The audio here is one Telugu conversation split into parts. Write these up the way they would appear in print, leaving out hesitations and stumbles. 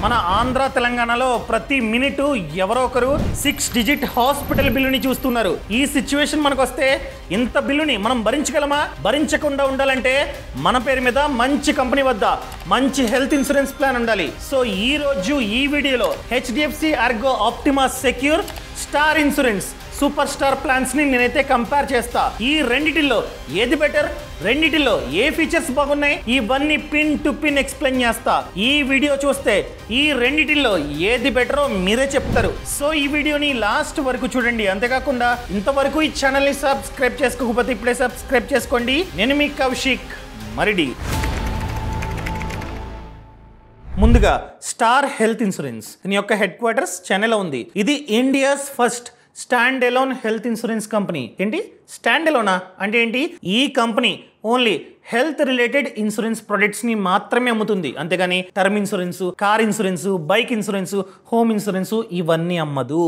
మన ఆంధ్ర తెలంగాణలో ప్రతి మినిట్ ఎవరో ఒకరు 6 డిజిట్ హాస్పిటల్ బిల్లుని చూస్తున్నారు. ఈ సిచ్యువేషన్ మనకు వస్తే ఇంత బిల్లుని మనం భరించగలమా? భరించకుండా ఉండాలంటే మన పేరు మీద మంచి కంపెనీ వద్ద మంచి హెల్త్ ఇన్సూరెన్స్ ప్లాన్ ఉండాలి. సో ఈ రోజు ఈ వీడియోలో HDFC Ergo Optima secure star insurance super star plans ని నేనైతే కంపేర్ చేస్తా. ఈ రెండిటిలో ఏది బెటర్, రెండిటిలో ఏ ఫీచర్స్ బాగున్నాయి, ఇవన్నీ పిన్ టు పిన్ ఎక్స్ప్లెయిన్ చేస్తా. ఈ వీడియో చూస్తే ఈ రెండిటిలో ఏది బెటరో మీరే చెప్తారు. సో ఈ వీడియోని లాస్ట్ వరకు చూడండి. అంతేకాకుండా ఇంతవరకు ఈ ఛానల్ ని సబ్స్క్రైబ్ చేసుకోకపోతే ఇప్పుడే సబ్స్క్రైబ్ చేసుకోండి. నేను మీ కౌశిక్ మరిడి. ముందుగా స్టార్ హెల్త్ ఇన్సూరెన్స్ దీని యొక్క హెడ్ క్వార్టర్స్ చెన్నైలో ఉంది. ఇది India's first stand alone health insurance company. ఏంటి స్టాండ్ ఎలోనా అంటే ఏంటి? ఈ company only health related insurance products ని మాత్రమే అమ్ముతుంది. అంతేగాని term insurance, car insurance, bike insurance, home insurance ఇవన్నీ అమ్మదు.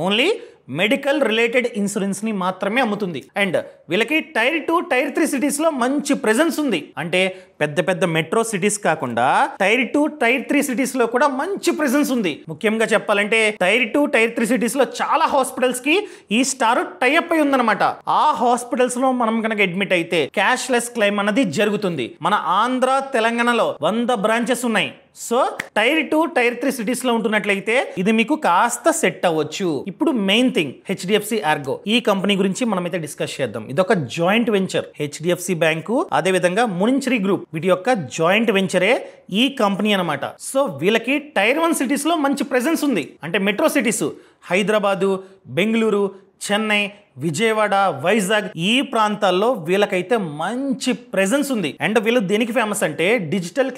ఓన్లీ మెడికల్ రిలేటెడ్ ఇన్సూరెన్స్ ని మాత్రమే అమ్ముతుంది. అండ్ వీళ్ళకి టైర్ 2, టైర్ 3 సిటీస్ లో మంచి ప్రెజెన్స్ ఉంది. అంటే పెద్ద పెద్ద మెట్రో సిటీస్ కాకుండా టైర్ 2, టైర్ 3 సిటీస్ లో కూడా మంచి ప్రెజెన్స్ ఉంది. ముఖ్యంగా చెప్పాలంటే టైర్ 2, టైర్ 3 సిటీస్ లో చాలా హాస్పిటల్స్ కి ఈ స్టార్ టైఅప్ అయి ఉందన్నమాట. ఆ హాస్పిటల్స్ లో మనం కనుక అడ్మిట్ అయితే క్యాష్ లెస్ క్లెయిమ్ అన్నది జరుగుతుంది. మన ఆంధ్ర తెలంగాణలో 100 బ్రాంచెస్ ఉన్నాయి. సో టైర్ 2, టైర్ 3 సిటీస్ లో ఉంటున్నట్లయితే ఇది మీకు కాస్త సెట్ అవ్వచ్చు. ఇప్పుడు మెయిన్ థింగ్ హెచ్డిఎఫ్సి ఆర్గో ఈ కంపెనీ గురించి మనమైతే డిస్కస్ చేద్దాం. ఇదొక జాయింట్ వెంచర్. హెచ్డిఎఫ్సి బ్యాంకు అదే విధంగా మునించరి గ్రూప్ వీటి యొక్క జాయింట్ వెంచరే ఈ కంపెనీ అన్నమాట. సో వీళ్ళకి టైర్ 1 సిటీస్ లో మంచి ప్రెజెన్స్ ఉంది. అంటే మెట్రో సిటీస్ హైదరాబాదు, బెంగళూరు, చెన్నై, విజయవాడ, వైజాగ్ ఈ ప్రాంతాల్లో వీళ్ళకైతే మంచి ప్రెజెన్స్ ఉంది. అండ్ వీళ్ళు దేనికి ఫేమస్ అంటే డిజిటల్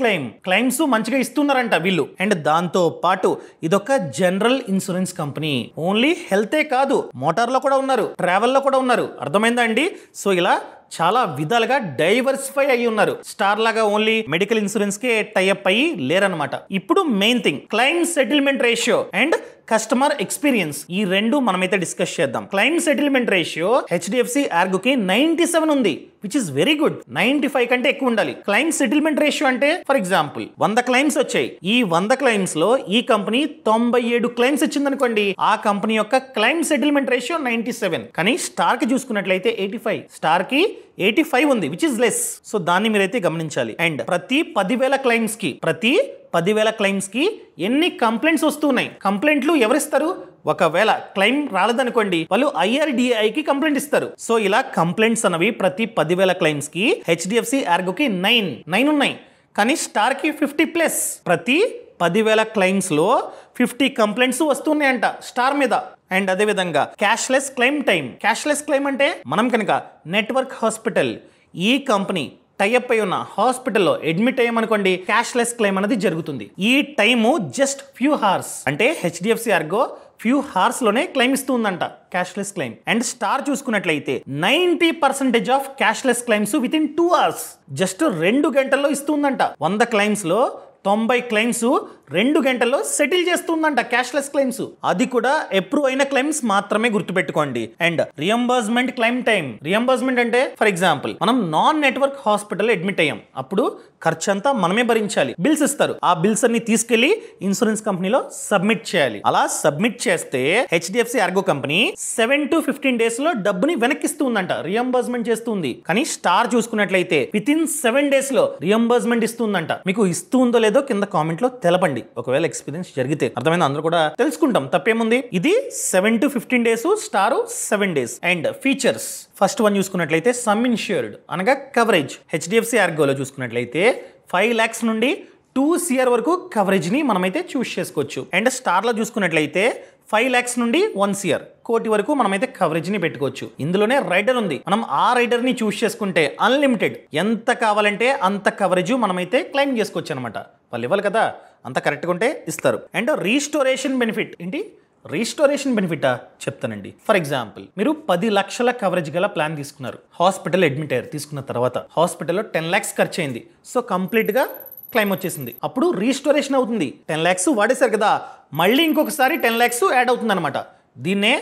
క్లెయిమ్స్ మంచిగా ఇస్తున్నారంట వీళ్ళు. అండ్ దాంతో పాటు ఇదొక జనరల్ ఇన్సూరెన్స్ కంపెనీ. ఓన్లీ హెల్తే కాదు, మోటార్ లో కూడా ఉన్నారు, ట్రావెల్ లో కూడా ఉన్నారు. అర్థమైందా అండి? సో ఇలా చాలా విధాలుగా డైవర్సిఫై అయ్యి ఉన్నారు. స్టార్ లాగా ఓన్లీ మెడికల్ ఇన్సూరెన్స్ కే టైఅప్ అయ్యి లేరనమాట. ఇప్పుడు main thing claim settlement ratio and customer experience ఈ రెండు మనమైతే డిస్కస్ చేద్దాం. క్లెయిమ్ సెటిల్మెంట్ రేషియో హెచ్డిఎఫ్సి ఆర్గోకి 97 ఉంది, విచ్ ఇస్ వెరీ గుడ్. 95 కంటే ఎక్కువ ఉండాలి. క్లెయిమ్ సెటిల్మెంట్ రేషియో అంటే ఫర్ ఎగ్జాంపుల్ 100 క్లెయిమ్స్ వచ్చాయి. ఈ 100 క్లెయిమ్స్ లో ఈ కంపెనీ 97 క్లెయిమ్స్ ఇచ్చింది అనుకోండి. ఆ కంపెనీ యొక్క క్లెయిమ్ సెటిల్మెంట్ రేషియో 97. కానీ స్టార్ కి చూసుకున్నట్లయితే 85. స్టార్ కి 85 ఉంది, విచ్ ఇస్ లెస్. సో దాన్ని మీరైతే గమనించాలి. అండ్ ప్రతి 10,000 క్లెయిమ్స్ కి ఎన్ని కంప్లైంట్స్ వస్తున్నాయి? కంప్లైంట్లు ఎవరిస్తారు? ఒకవేళ క్లెయిమ్ రాలేదనుకోండి వాళ్ళు IRDAIకి కంప్లైంట్ ఇస్తారు. సో ఇలా కంప్లైంట్స్ అన్నవి ప్రతి 10,000 క్లెయిమ్స్ కి హెచ్డిఎఫ్సి ఆర్గోకి 9 ఉన్నాయి. కానీ స్టార్ కి 50+. ప్రతి 10,000 క్లెయిమ్స్ లో 50 కంప్లైంట్స్ వస్తున్నాయంట స్టార్ మీద. అండ్ అదే విధంగా cashless claim time. Cashless claim అంటే మనం కనుక నెట్వర్క్ హాస్పిటల్ ఈ కంపెనీ టైఅప్ అయి ఉన్న హాస్పిటల్లో అడ్మిట్ అయ్యామనుకోండి క్యాష్లెస్ క్లెయిమ్ అనేది జరుగుతుంది. ఈ టైము జస్ట్ ఫ్యూ హార్స్. అంటే హెచ్డిఎఫ్సి ఆర్గో ఫ్యూ హార్స్ లోనే క్లెయిమ్ ఇస్తుందంట క్యాష్లెస్ క్లెయిమ్. అండ్ స్టార్ చూసుకున్నట్లయితే 90% of cashless claims within 2 hours just 2 గంటల్లో ఇస్తుందంట. 100 క్లెయిమ్స్ లో 90 క్లెయిమ్స్ 2 గంటల్లో సెటిల్ చేస్తుందంట క్యాష్లెస్ క్లెయిమ్స్. అది కూడా అప్రూవ్ అయిన క్లెయిమ్స్ మాత్రమే గుర్తుపెట్టుకోండి. And reimbursement claim time. Reimbursement అంటే ఫర్ ఎగ్జాంపుల్ మనం నాన్ నెట్వర్క్ హాస్పిటల్ అడ్మిట్ అయ్యాం, అప్పుడు ఖర్చు అంతా మనమే భరించాలి. బిల్స్ ఇస్తారు. ఆ బిల్స్ అన్ని తీసుకెళ్లి ఇన్సూరెన్స్ కంపెనీలో సబ్మిట్ చేయాలి. అలా సబ్మిట్ చేస్తే HDFC Ergo company 7 to 15 days లో డబ్బుని వెనక్కిస్తుందంట, రియంబర్స్మెంట్ చేస్తుంది. కానీ స్టార్ చూసుకున్నట్లయితే విత్ ఇన్ 7 days లో రియంబర్స్మెంట్ ఇస్తుందంట. మీకు ఇస్తుందో లేదో కింద కామెంట్ లో తెలపండి. ఒకవేళ ఎక్స్పీరియన్స్ జరిగితే అర్థమైంది, అందరూ కూడా తెలుసుకుంటాం, తప్పేముంది. ఇది 7 to 15 days, star 7 days. And features first one చూసుకున్నట్లయితే సమ్ ఇన్ష్యూర్డ్ అనగా కవరేజ్. హెచ్డిఎఫ్సి ఆర్గోలో చూసుకున్నట్లయితే 5 lakhs నుండి 2 CR వరకు కవరేజ్ ని మనమైతే చూస్ చేసుకోవచ్చు. అండ్ స్టార్ లో చూసుకున్నట్లయితే 5 lakhs నుండి 1 CR కోటి వరకు మనమైతే కవరేజ్ ని పెట్టుకోవచ్చు. ఇందులోనే రైడర్ ఉంది. మనం ఆ రైడర్ ని చూస్ చేసుకుంటే అన్లిమిటెడ్ ఎంత కావాలంటే అంత కవరేజ్ మనమైతే క్లెయిమ్ చేసుకోవచ్చు అనమాట. వాళ్ళు ఇవ్వాలి కదా, అంత కరెక్ట్గా ఉంటే ఇస్తారు. అండ్ రీస్టోరేషన్ బెనిఫిట్ ఏంటి? రీస్టోరేషన్ బెనిఫిటా చెప్తానండి. ఫర్ ఎగ్జాంపుల్ మీరు 10 లక్షల కవరేజ్ గల ప్లాన్ తీసుకున్నారు, హాస్పిటల్ అడ్మిట్ అయ్యారు. తీసుకున్న తర్వాత హాస్పిటల్లో 10 lakhs ఖర్చు అయింది. సో కంప్లీట్ గా క్లెయిమ్ వచ్చేసింది. అప్పుడు రీస్టోరేషన్ అవుతుంది. 10 lakhs వాడేశారు కదా, మళ్ళీ ఇంకొకసారి 10 lakhs యాడ్ అవుతుంది అనమాట. దీన్నే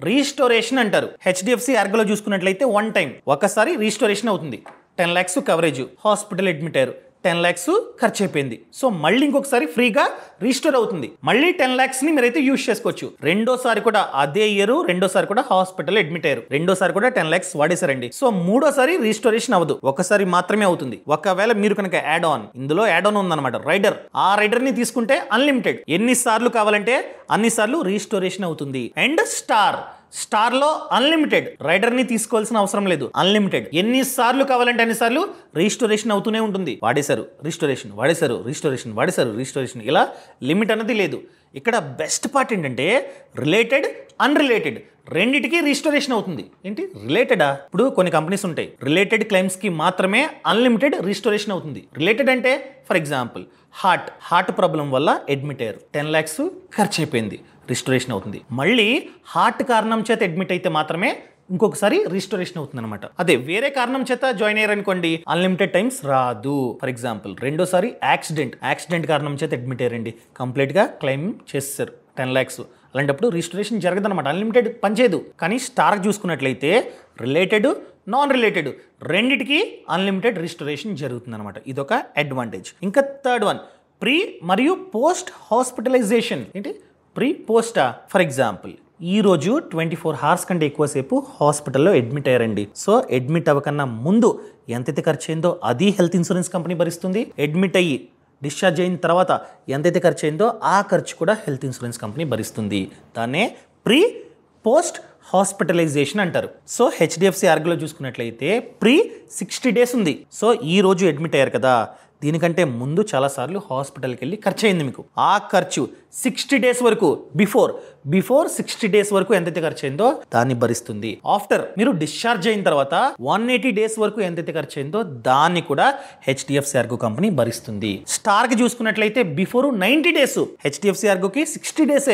రీస్టోరేషన్ అంటారు. హెచ్డిఎఫ్సి ఆర్గోలో చూసుకున్నట్లయితే 1 time ఒకసారి రీస్టోరేషన్ అవుతుంది. 10 lakhs కవరేజ్, హాస్పిటల్ అడ్మిట్ అయ్యారు, 10 lakhs ఖర్చు అయిపోయింది. సో మళ్ళీ ఇంకొకసారి ఫ్రీగా రీస్టోర్ అవుతుంది. మళ్ళీ 10 lakhs ని మీరైతే యూజ్ చేసుకోవచ్చు. రెండోసారి కూడా అదే ఇయర్ రెండోసారి కూడా హాస్పిటల్ అడ్మిట్ అయ్యారు. రెండోసారి కూడా 10 lakhs వాడేశారండి. సో మూడోసారి రీస్టోరేషన్ అవ్వదు, ఒకసారి మాత్రమే అవుతుంది. ఒకవేళ మీరు కనుక ఇందులో యాడ్ ఆన్ ఉందన్నమాట రైడర్, ఆ రైడర్ ని తీసుకుంటే అన్లిమిటెడ్ ఎన్ని సార్లు కావాలంటే అన్ని సార్లు రీస్టోరేషన్ అవుతుంది. అండ్ స్టార్ లో అన్లిమిటెడ్, రైడర్ ని తీసుకోవాల్సిన అవసరం లేదు, అన్లిమిటెడ్ ఎన్ని సార్లు కావాలంటే అన్ని సార్లు రీస్టోరేషన్ అవుతూనే ఉంటుంది. వాడేశారు రీస్టోరేషన్, వాడేశారు రీస్టోరేషన్, వాడేశారు రీస్టోరేషన్, ఇలా లిమిట్ అన్నది లేదు. ఇక్కడ బెస్ట్ పార్ట్ ఏంటంటే రిలేటెడ్ అన్రిలేటెడ్ రెండిటికి రీస్టోరేషన్ అవుతుంది. ఏంటి రిలేటెడా? ఇప్పుడు కొన్ని కంపెనీస్ ఉంటాయి, రిలేటెడ్ క్లెయిమ్స్ కి మాత్రమే అన్లిమిటెడ్ రీస్టోరేషన్ అవుతుంది. రిలేటెడ్ అంటే ఫర్ ఎగ్జాంపుల్ హార్ట్ ప్రాబ్లం వల్ల అడ్మిట్ అయ్యారు, 10 lakhs ఖర్చు అయిపోయింది, రిస్టోరేషన్ అవుతుంది. మళ్ళీ హార్ట్ కారణం చేత అడ్మిట్ అయితే మాత్రమే ఇంకొకసారి రీస్టోరేషన్ అవుతుంది అనమాట. అదే వేరే కారణం చేత జాయిన్ అయ్యారు అనుకోండి, అన్లిమిటెడ్ టైమ్స్ రాదు. ఫర్ ఎగ్జాంపుల్ రెండోసారి యాక్సిడెంట్ కారణం చేత అడ్మిట్ అయ్యారండి, కంప్లీట్ గా క్లెయిమ్ చేస్తారు 10 lakhs. అలాంటప్పుడు రీస్టోరేషన్ జరగదన్నమాట, అన్లిమిటెడ్ పనిచేయదు. కానీ స్టార్ చూసుకున్నట్లయితే రిలేటెడ్ నాన్ రిలేటెడ్ రెండిటికి అన్లిమిటెడ్ రీస్టోరేషన్ జరుగుతుంది అనమాట. ఇదొక అడ్వాంటేజ్. ఇంకా థర్డ్ వన్, ప్రీ మరియు పోస్ట్ హాస్పిటలైజేషన్. ఏంటి ప్రీ పోస్టా? ఫర్ ఎగ్జాంపుల్ ఈ రోజు 24 hours కంటే ఎక్కువసేపు హాస్పిటల్లో అడ్మిట్ అయ్యారండి. సో అడ్మిట్ అవ్వకన్నా ముందు ఎంతైతే ఖర్చు అయిందో అది హెల్త్ ఇన్సూరెన్స్ కంపెనీ భరిస్తుంది. అడ్మిట్ అయ్యి డిశ్చార్జ్ అయిన తర్వాత ఎంతైతే ఖర్చు అయిందో ఆ ఖర్చు కూడా హెల్త్ ఇన్సూరెన్స్ కంపెనీ భరిస్తుంది. దాన్నే ప్రీ పోస్ట్ హాస్పిటలైజేషన్ అంటారు. సో హెచ్డిఎఫ్సి ఆర్గ్లో చూసుకున్నట్లయితే ప్రీ 60 days ఉంది. సో ఈ రోజు అడ్మిట్ అయ్యారు కదా, దీనికంటే ముందు చాలాసార్లు హాస్పిటల్కి వెళ్ళి ఖర్చు అయింది మీకు. ఆ ఖర్చు 60 days వరకు బిఫోర్ 60 days వరకు ఎంతైతే ఖర్చు అయిందో దాన్ని భరిస్తుంది. ఆఫ్టర్ మీరు డిశ్చార్జ్ అయిన తర్వాత 180 days వరకు ఎంతైతే ఖర్చు అయిందో దాన్ని కూడా హెచ్డిఎఫ్సి ఆర్గో కంపెనీ భరిస్తుంది. స్టార్ కి చూసుకున్నట్లయితే బిఫోర్ 90 days, హెచ్డిఎఫ్సి ఆర్గోకి 60 days,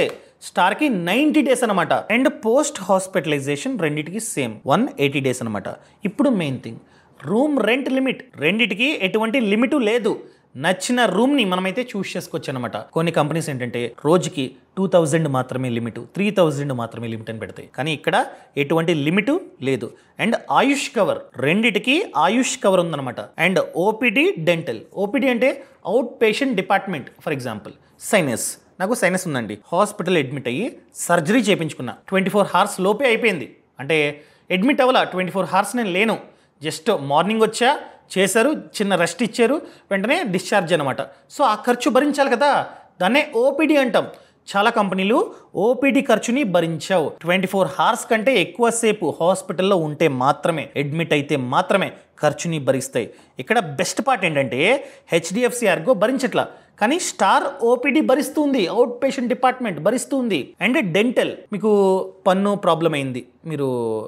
స్టార్ కి 90 days అనమాట. అండ్ పోస్ట్ హాస్పిటలైజేషన్ రెండింటికి సేమ్ 180 days అనమాట. ఇప్పుడు main thing, room rent limit. రెండిటికి ఎటువంటి లిమిట్ లేదు, నచ్చిన రూమ్ ని మనమైతే చూస్ చేసుకోవచ్చు అనమాట. కొన్ని కంపెనీస్ ఏంటంటే రోజుకి 2000 మాత్రమే లిమిట్, 3000 మాత్రమే లిమిట్ అని పెడతాయి. కానీ ఇక్కడ ఎటువంటి లిమిట్ లేదు. అండ్ ఆయుష్ కవర్, రెండిటికి ఆయుష్ కవర్ ఉందన్నమాట. And OPD dental. ఓపీడీ అంటే out patient department. For example నాకు సైనస్ ఉందండి, హాస్పిటల్ అడ్మిట్ అయ్యి సర్జరీ చేయించుకున్నా, 24 hours లోపే అయిపోయింది. అంటే అడ్మిట్ అవ్వాల 24 hours నేను లేను, జస్ట్ మార్నింగ్ వచ్చా, చేశారు, చిన్న రెస్ట్ ఇచ్చారు, వెంటనే డిశ్చార్జ్ అనమాట. సో ఆ ఖర్చు భరించాలి కదా, దాన్నే ఓపీడీ అంటాం. చాలా కంపెనీలు ఓపీడీ ఖర్చుని భరించావు. 24 hours కంటే ఎక్కువసేపు హాస్పిటల్లో ఉంటే మాత్రమే, అడ్మిట్ అయితే మాత్రమే ఖర్చుని భరిస్తాయి. ఇక్కడ బెస్ట్ పార్ట్ ఏంటంటే హెచ్డిఎఫ్సి ఆర్గో భరించట్లా, కానీ స్టార్ ఓపీడీ భరిస్తుంది, అవుట్ పేషెంట్ డిపార్ట్మెంట్ భరిస్తుంది. అండ్ డెంటల్, మీకు పన్ను ప్రాబ్లం అయింది, మీరు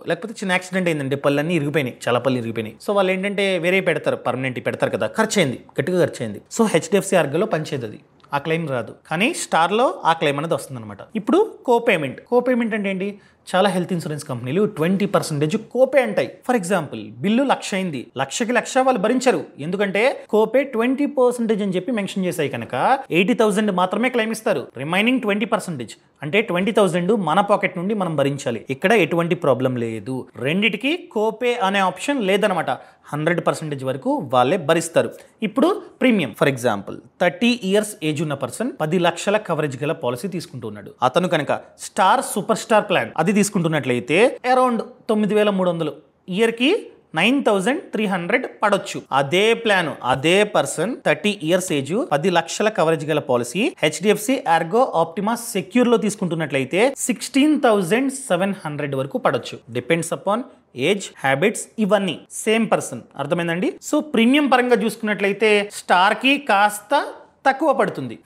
లేకపోతే చిన్న యాక్సిడెంట్ అయిందండి, పళ్ళన్నీ ఇరిగిపోయినాయి, చాలా పళ్ళు ఇరిగిపోయినాయి. సో వాళ్ళు ఏంటంటే వేరే పెడతారు, పర్మనెంట్ పెడతారు కదా, ఖర్చు అయింది, గట్టిగా ఖర్చు అయింది. సో హెచ్డిఎఫ్సి ఆర్గోలో పనిచేయదు అది, ఆ క్లెయిమ్ రాదు. కానీ స్టార్లో ఆ క్లెయిమ్ అనేది వస్తుంది అనమాట. ఇప్పుడు కోపేమెంట్ అంటే ఏంటి? చాలా హెల్త్ ఇన్సూరెన్స్ కంపెనీలు 20% కోపే అంటాయి. ఫర్ ఎగ్జాంపుల్ బిల్లు 1,00,000 అయింది, 1,00,000 వాళ్ళు భరించరు, ఎందుకంటే కోపే 20% అని చెప్పి మెన్షన్ చేశాయి కనుక 80,000 మాత్రమే క్లెయిమ్ ఇస్తారు. రిమైనింగ్ 20% అంటే 20,000 మన పాకెట్ నుండి మనం భరించాలి. ఇక్కడ ఎటువంటి ప్రాబ్లం లేదు, రెండిటికి కోపే అనే ఆప్షన్ లేదనమాట. 100% వరకు వాళ్ళే భరిస్తారు. ఇప్పుడు premium, for example 30 years age ఉన్న పర్సన్ 10 lakhs కవరేజ్ గల పాలసీ తీసుకుంటున్నాడు. అతను కనుక స్టార్ సూపర్ స్టార్ ప్లాన్ అది తీసుకుంటున్నట్లయితే అరౌండ్ 9,300 ఇయర్కి 9,300 పడొచ్చు. అదే ప్లాన్, అదే person 30 years age 10 lakhs coverage గల policy HDFC Ergo Optima Secure లో తీసుకుంటున్నట్లయితే 16,700 వరకు పడొచ్చు. డిపెండ్స్ అపాన్ ఏజ్, హ్యాబిట్స్, ఇవన్నీ సేమ్ పర్సన్. అర్థమైందండి? సో ప్రీమియం పరంగా చూసుకున్నట్లయితే స్టార్ కి కాస్త తక్కువ పడుతుంది.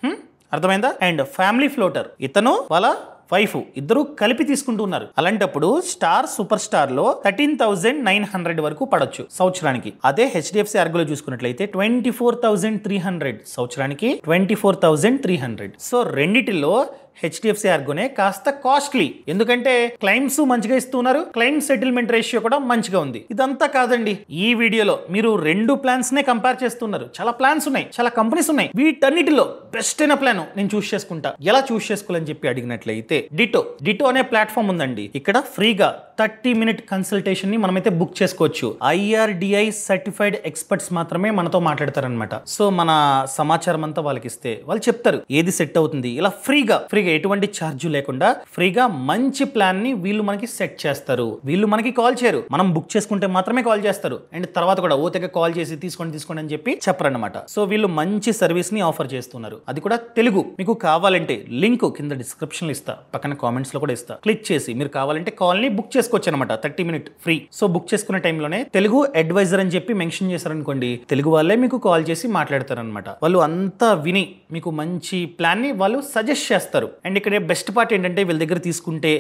అర్థమైందా? అండ్ ఫ్యామిలీ ఫ్లోటర్, ఇతను వాళ్ళ వైఫ్ ఇద్దరు కలిపి తీసుకుంటున్నారు. అలాంటప్పుడు స్టార్ సూపర్ స్టార్ లో 13,900 వరకు పడొచ్చు సంవత్సరానికి. అదే హెచ్డిఎఫ్సి ఆర్గోలో చూసుకున్నట్లయితే 24,300 సంవత్సరానికి, 24,300. సో రెండిటిలో హెచ్డిఎఫ్సి ఆర్గోనే కాస్త కాస్ట్లీ. ఎందుకంటే క్లైమ్స్ మంచిగా ఇస్తున్నారు, క్లైమ్ సెటిల్మెంట్ రేషియో కూడా మంచిగా ఉంది. ఇదంతా కాదండి, ఈ వీడియోలో మీరు 2 ప్లాన్స్ నే కంపేర్ చేస్తున్నారు. చాలా ప్లాన్స్ ఉన్నాయి, చాలా కంపెనీస్ ఉన్నాయి. వీటన్నిటిలో బెస్ట్ అయిన ప్లాన్ నేను చూస్ చేసుకుంటా. ఎలా చూస్ చేసుకోవాలని చెప్పి అడిగినట్లయితే డిటో అనే ప్లాట్ఫామ్ ఉందండి. ఇక్కడ ఫ్రీగా 30-minute కన్సల్టేషన్ ని మనమైతే బుక్ చేసుకోవచ్చు. IRDI సర్టిఫైడ్ ఎక్స్పర్ట్స్ మాత్రమే మనతో మాట్లాడతారనమాట. సో మన సమాచారం అంతా వాళ్ళకి ఇస్తే వాళ్ళు చెప్తారు ఏది సెట్ అవుతుంది. ఇలా ఫ్రీగా ఎటువంటి ఛార్జ్ లేకుండా ఫ్రీగా మంచి ప్లాన్ ని వీళ్ళు మనకి సెట్ చేస్తారు. వీళ్ళు మనకి కాల్ చేయరు, మనం బుక్ చేసుకుంటే మాత్రమే కాల్ చేస్తారు. అండ్ తర్వాత కూడా ఓతేగా కాల్ చేసి తీసుకోండి అని చెప్పి చెప్పరన్నమాట. సో వీళ్ళు మంచి సర్వీస్ ని ఆఫర్ చేస్తున్నారు, అది కూడా తెలుగు. మీకు కావాలంటే లింక్ కింద డిస్క్రిప్షన్ లో ఇస్తా, పక్కన కామెంట్స్ లో కూడా ఇస్తా. క్లిక్ చేసి మీరు కావాలంటే కాల్ ని బుక్ చేసుకోవచ్చు అనమాట. 30-minute free. సో బుక్ చేసుకునే టైంలోనే తెలుగు అడ్వైజర్ అని చెప్పి మెన్షన్ చేశారనుకోండి, తెలుగు వాళ్ళే మీకు కాల్ చేసి మాట్లాడతారనమాట. వాళ్ళు అంతా విని మీకు మంచి ప్లాన్ ని వాళ్ళు సజెస్ట్ చేస్తారు. అండ్ ఇక్కడ బెస్ట్ పార్ట్ ఏంటంటే వీళ్ళ దగ్గర తీసుకుంటే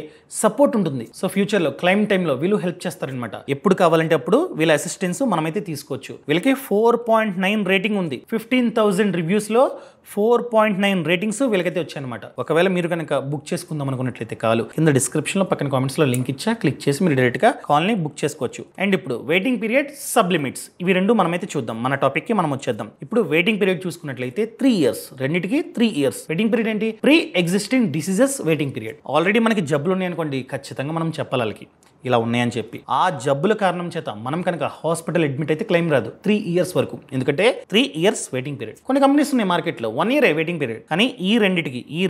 సపోర్ట్ ఉంటుంది. సో ఫ్యూచర్ లో క్లైమ్ టైంలో వీళ్ళు హెల్ప్ చేస్తారనమాట. ఎప్పుడు కావాలంటే అప్పుడు వీళ్ళ అసిస్టెన్స్ మనమైతే తీసుకోవచ్చు. వీళ్ళకి 4.9 రేటింగ్ ఉంది. 15,000 రివ్యూస్ లో 4.9 రేటింగ్స్ వీళ్ళకైతే వచ్చాయన్నమాట. ఒకవేళ మీరు కనుక బుక్ చేసుకుందాం అనుకున్నట్లయితే కాల్ కింద డిస్క్రిప్షన్ లో పక్కన కామెంట్స్ లో లింక్ ఇచ్చా, క్లిక్ చేసి మీరు డైరెక్ట్ గా కాల్ ని బుక్ చేసుకోవచ్చు. అండ్ ఇప్పుడు వెయిటింగ్ పీరియడ్, సబ్ లిమిట్స్, ఇవి 2 మనమైతే చూద్దాం. మన టాపిక్ కి మనం వచ్చేద్దాం. ఇప్పుడు వెయిటింగ్ పీరియడ్ చూసుకున్నట్లయితే 3 years, రెండింటికి 3 years. వెయిటింగ్ పీరియడ్ ఏంటి? Pre existing diseases waiting period. Already మనకి జబ్బులు ఉన్నాయనుకోండి, ఖచ్చితంగా మనం చెప్పాలి వాళ్ళకి ఇలా ఉన్నాయని చెప్పి. ఆ జబ్బుల కారణం చేత మనం కనుక హాస్పిటల్ అడ్మిట్ అయితే క్లెయిమ్ రాదు 3 years వరకు. ఎందుకంటే 3 years వెయిటింగ్ పీరియడ్. కొన్ని కంపెనీస్ ఉన్నాయి మార్కెట్ లో 1 year వెయిటింగ్ పీరియడ్. కానీ ఈ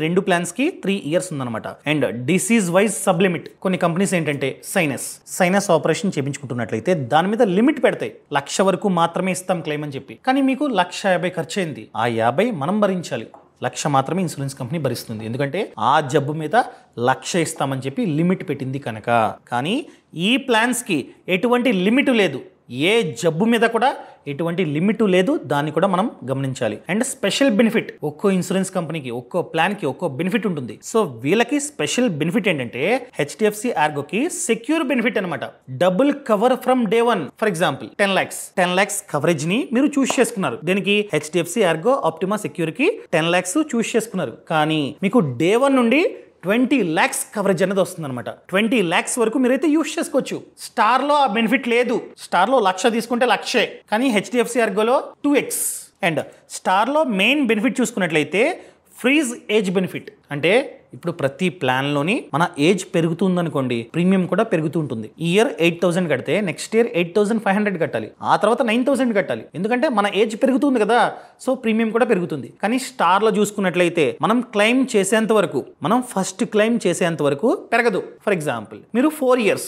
2 ప్లాన్స్ కి 3 years ఉందన్నమాట. And disease wise sub limit. కొన్ని కంపెనీస్ ఏంటంటే సైనస్ ఆపరేషన్ చేయించుకుంటున్నట్లయితే దాని మీద లిమిట్ పెడతాయి. 1,00,000 వరకు మాత్రమే ఇస్తాం క్లెయిమ్ అని చెప్పి. కానీ మీకు 1,50,000 ఖర్చు అయింది, ఆ 50 మనం భరించాలి. 1,00,000 మాత్రమే ఇన్సూరెన్స్ కంపెనీ భరిస్తుంది. ఎందుకంటే ఆ జబ్బు మీద 1,00,000 ఇస్తామని చెప్పి లిమిట్ పెట్టింది కనుక. కానీ ఈ ప్లాన్స్ కి ఎటువంటి లిమిట్ లేదు. ఏ జబ్బు మీద కూడా ఎటువంటి లిమిట్ లేదు, దాన్ని కూడా మనం గమనించాలి. అండ్ స్పెషల్ బెనిఫిట్, ఒక్కో ఇన్సూరెన్స్ కంపెనీకి ఒక్కో ప్లాన్ కి ఒక్కో బెనిఫిట్ ఉంటుంది. సో వీళ్ళకి స్పెషల్ బెనిఫిట్ ఏంటంటే హెచ్డిఎఫ్సి ఆర్గోకి సెక్యూర్ బెనిఫిట్ అనమాట. Double cover from day 1. For example 10 lakhs coverage ని మీరు చూస్ చేసుకున్నారు. దీనికి హెచ్డిఎఫ్సి ఆర్గో ఆప్టిమా సెక్యూర్ కి 10 lakhs చూస్ చేసుకున్నారు. కానీ మీకు డే 1 నుండి 20 lakhs కవరేజ్ అనేది వస్తుంది అనమాట. 20 lakhs వరకు మీరైతే యూస్ చేసుకోవచ్చు. స్టార్ లో ఆ బెనిఫిట్ లేదు. స్టార్ లో 1,00,000 తీసుకుంటే 1,00,000, కానీ హెచ్డిఎఫ్సి ఆర్గోలో 2x. అండ్ స్టార్ లో మెయిన్ బెనిఫిట్ చూసుకున్నట్లయితే ఫ్రీజ్ ఏజ్ బెనిఫిట్. అంటే ఇప్పుడు ప్రతి ప్లాన్ లోని మన ఏజ్ పెరుగుతుంది అనుకోండి, ప్రీమియం కూడా పెరుగుతూ ఉంటుంది. ఈ ఇయర్ 8,000 కడితే నెక్స్ట్ ఇయర్ 8,500 కట్టాలి, ఆ తర్వాత 9,000 కట్టాలి. ఎందుకంటే మన ఏజ్ పెరుగుతుంది కదా, సో ప్రీమియం కూడా పెరుగుతుంది. కానీ స్టార్ లో చూసుకున్నట్లయితే మనం క్లెయిమ్ చేసేంత వరకు, మనం ఫస్ట్ క్లెయిమ్ చేసేంత వరకు పెరగదు. ఫర్ ఎగ్జాంపుల్ మీరు 4 years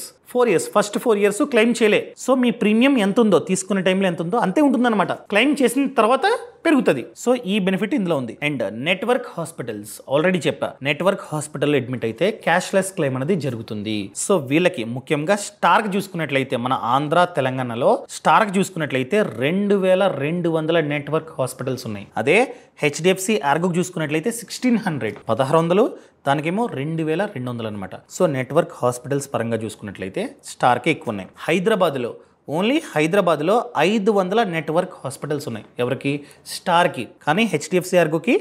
ఫస్ట్ 4 years క్లెయిమ్ చేయలే, సో మీ ప్రీమియం ఎంత ఉందో, తీసుకునే టైంలో ఎంత ఉందో అంతే ఉంటుందన్నమాట. క్లెయిమ్ చేసిన తర్వాత పెరుగుతుంది. సో ఈ బెనిఫిట్ ఇందులో ఉంది. అండ్ నెట్వర్క్ హాస్పిటల్స్, ఆల్రెడీ చెప్పా, నెట్వర్క్ హాస్పిటల్ అడ్మిట్ అయితే క్యాష్లెస్ క్లెయిమ్ అనేది జరుగుతుంది. సో వీళ్ళకి ముఖ్యంగా స్టార్ కి చూసుకున్నట్లయితే మన ఆంధ్ర తెలంగాణలో స్టార్ కి చూసుకున్నట్లయితే 2,200 నెట్వర్క్ హాస్పిటల్స్ ఉన్నాయి. అదే హెచ్డిఎఫ్సి ఆర్గోకి చూసుకున్నట్లయితే 1,600, దానికేమో 2,200 అనమాట. సో నెట్వర్క్ హాస్పిటల్స్ పరంగా చూసుకున్నట్లయితే స్టార్కే ఎక్కువ ఉన్నాయి. ఓన్లీ హైదరాబాద్లో 500 నెట్వర్క్ హాస్పిటల్స్ ఉన్నాయి. ఎవరికి? స్టార్కి. కానీ హెచ్డిఎఫ్సి ఆర్గోకి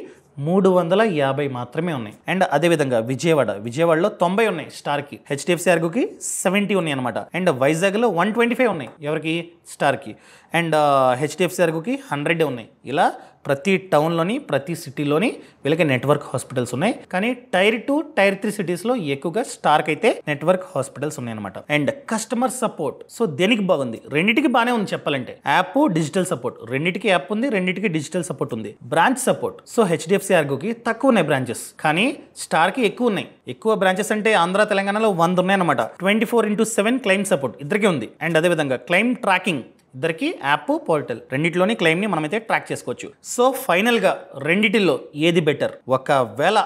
350 మాత్రమే ఉన్నాయి. అండ్ అదేవిధంగా విజయవాడలో 90 ఉన్నాయి స్టార్కి. హెచ్డిఎఫ్సి ఆర్గోకి 70 ఉన్నాయి అనమాట. అండ్ వైజాగ్లో 125 ఉన్నాయి. ఎవరికి? స్టార్కి. అండ్ హెచ్డిఎఫ్సి ఆర్గోకి 100 ఉన్నాయి. ఇలా ప్రతి టౌన్లోని ప్రతి సిటీలోని వీళ్ళకి నెట్వర్క్ హాస్పిటల్స్ ఉన్నాయి. కానీ టైర్ 2, టైర్ 3 సిటీస్లో ఎక్కువగా స్టార్కి అయితే నెట్వర్క్ హాస్పిటల్స్ ఉన్నాయన్నమాట. అండ్ కస్టమర్ సపోర్ట్, సో దేనికి బాగుంది? రెండింటికి బాగానే ఉంది చెప్పాలంటే. యాప్, డిజిటల్ సపోర్ట్, రెండింటికి యాప్ ఉంది, రెండింటికి డిజిటల్ సపోర్ట్ ఉంది. బ్రాంచ్ సపోర్ట్, సో హెచ్డిఎఫ్సి ఆర్గోకి తక్కువ ఉన్నాయి బ్రాంచెస్, కానీ స్టార్కి ఎక్కువ ఉన్నాయి. ఎక్కువ బ్రాంచెస్ అంటే ఆంధ్ర తెలంగాణలో 100 ఉన్నాయన్నమాట. 24/7 క్లెయిమ్ సపోర్ట్ ఇద్దరికి ఉంది. అండ్ అదేవిధంగా క్లెయిమ్ ట్రాకింగ్, ఇద్దరికి యాప్, పోర్టల్, రెండిటిలోని క్లెయిమ్ ని మనమైతే ట్రాక్ చేసుకోవచ్చు. సో ఫైనల్ గా రెండిటిల్లో ఏది బెటర్? ఒకవేళ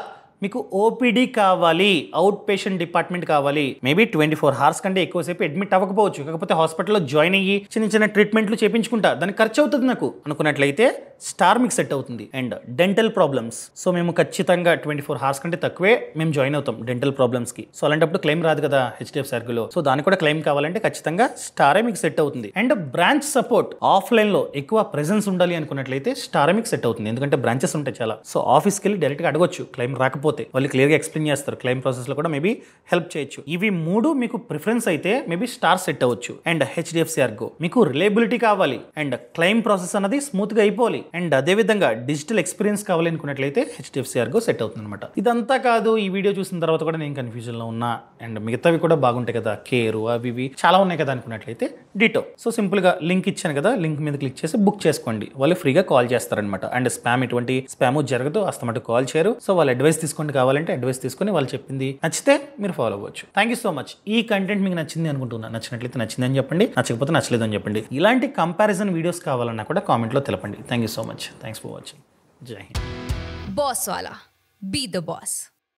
మీకు ఓపీడీ కావాలి, అవుట్ పేషెంట్ డిపార్ట్మెంట్ కావాలి, మేబీ 24 hours కంటే ఎక్కువసేపు అడ్మిట్ అవ్వకపోవచ్చు, కాకపోతే హాస్పిటల్లో జాయిన్ అయ్యి చిన్న ట్రీట్మెంట్లు చేయించుకుంటా, దానికి ఖర్చు అవుతుంది నాకు అనుకున్నట్లయితే స్టార్ మీకు సెట్ అవుతుంది. అండ్ డెంటల్ ప్రాబ్లమ్స్, సో మేము ఖచ్చితంగా 24 hours కంటే తక్కువే మేము జాయిన్ అవుతాం డెంటల్ ప్రాబ్లమ్స్ కి. సో అలాంటప్పుడు క్లెయిమ్ రాదు కదా హెచ్డిఎఫ్సి ఆర్గోలో. సో దానికి కూడా క్లెయిమ్ కావాలంటే ఖచ్చితంగా స్టారే మీకు సెట్ అవుతుంది. అండ్ బ్రాంచ్ సపోర్ట్, ఆఫ్లైన్ లో ఎక్కువ ప్రెజెన్స్ ఉండాలి అనుకున్నట్లయితే స్టారే మీకు సెట్ అవుతుంది. ఎందుకంటే బ్రాంచెస్ ఉంటాయి చాలా. సో ఆఫీస్కి వెళ్ళి డైరెక్ట్ గా అడగొచ్చు క్లెయిమ్ రాకపోతే. అయిపోతాయి. వాళ్ళు క్లియర్గా ఎక్స్ప్లెయిన్ చేస్తారు. క్లెయిమ్ ప్రాసెస్లో కూడా మేబీ హెల్ప్ చేయొచ్చు. ఇవి 3 మీకు ప్రిఫరెన్స్ అయితే మేబీ స్టార్ సెట్ అవ్వచ్చు. అండ్ హెచ్డిఎఫ్సి ఆర్గో మీకు రిలయబిలిటీ కావాలి అండ్ క్లెయిమ్ ప్రాసెస్ అన్నది స్మూత్గా అయిపోవాలి అండ్ అదేవిధంగా డిజిటల్ ఎక్స్పీరియన్స్ కావాలి అనుకున్నట్లయితే హెచ్డిఎఫ్సి ఆర్గో సెట్ అవుతుంది అనమాట. ఇదంతా కాదు, ఈ వీడియో చూసిన తర్వాత కూడా నేను కన్ఫ్యూజన్లో ఉన్నా అండ్ మిగతావి కూడా బాగుంటాయి కదా, కేరు అవి ఇవి చాలా ఉన్నాయి కదా అనుకున్నట్లయితే డిటో. సో సింపుల్గా లింక్ ఇచ్చాను కదా, లింక్ మీద క్లిక్ చేసి బుక్ చేసుకోండి. వాళ్ళు ఫ్రీగా కాల్ చేస్తారనమాట. అండ్ స్పామ్ ఎటువంటి స్పామ్ జరగదు, అస్తమాట కాల్ చేయరు. సో వాళ్ళ అడ్వైస్ తీసుకోండి, కావాలంటే అడ్వైస్ తీసుకొని వాళ్ళు చెప్పింది నచ్చితే మీరు ఫాలో అవ్వచ్చు. Thank you so much. ఈ కంటెంట్ మీకు నచ్చింది అనుకుంటున్నాను. నచ్చినట్లయితే నచ్చిందని చెప్పండి, నచ్చకపోతే నచ్చలేదని చెప్పండి. ఇలాంటి కంపారిజన్ వీడియోస్ కావాలన్నా కూడా కామెంట్లో తెలపండి. Thank you so much. Thanks for watching. జై Hind. Boss Wala. Be the boss.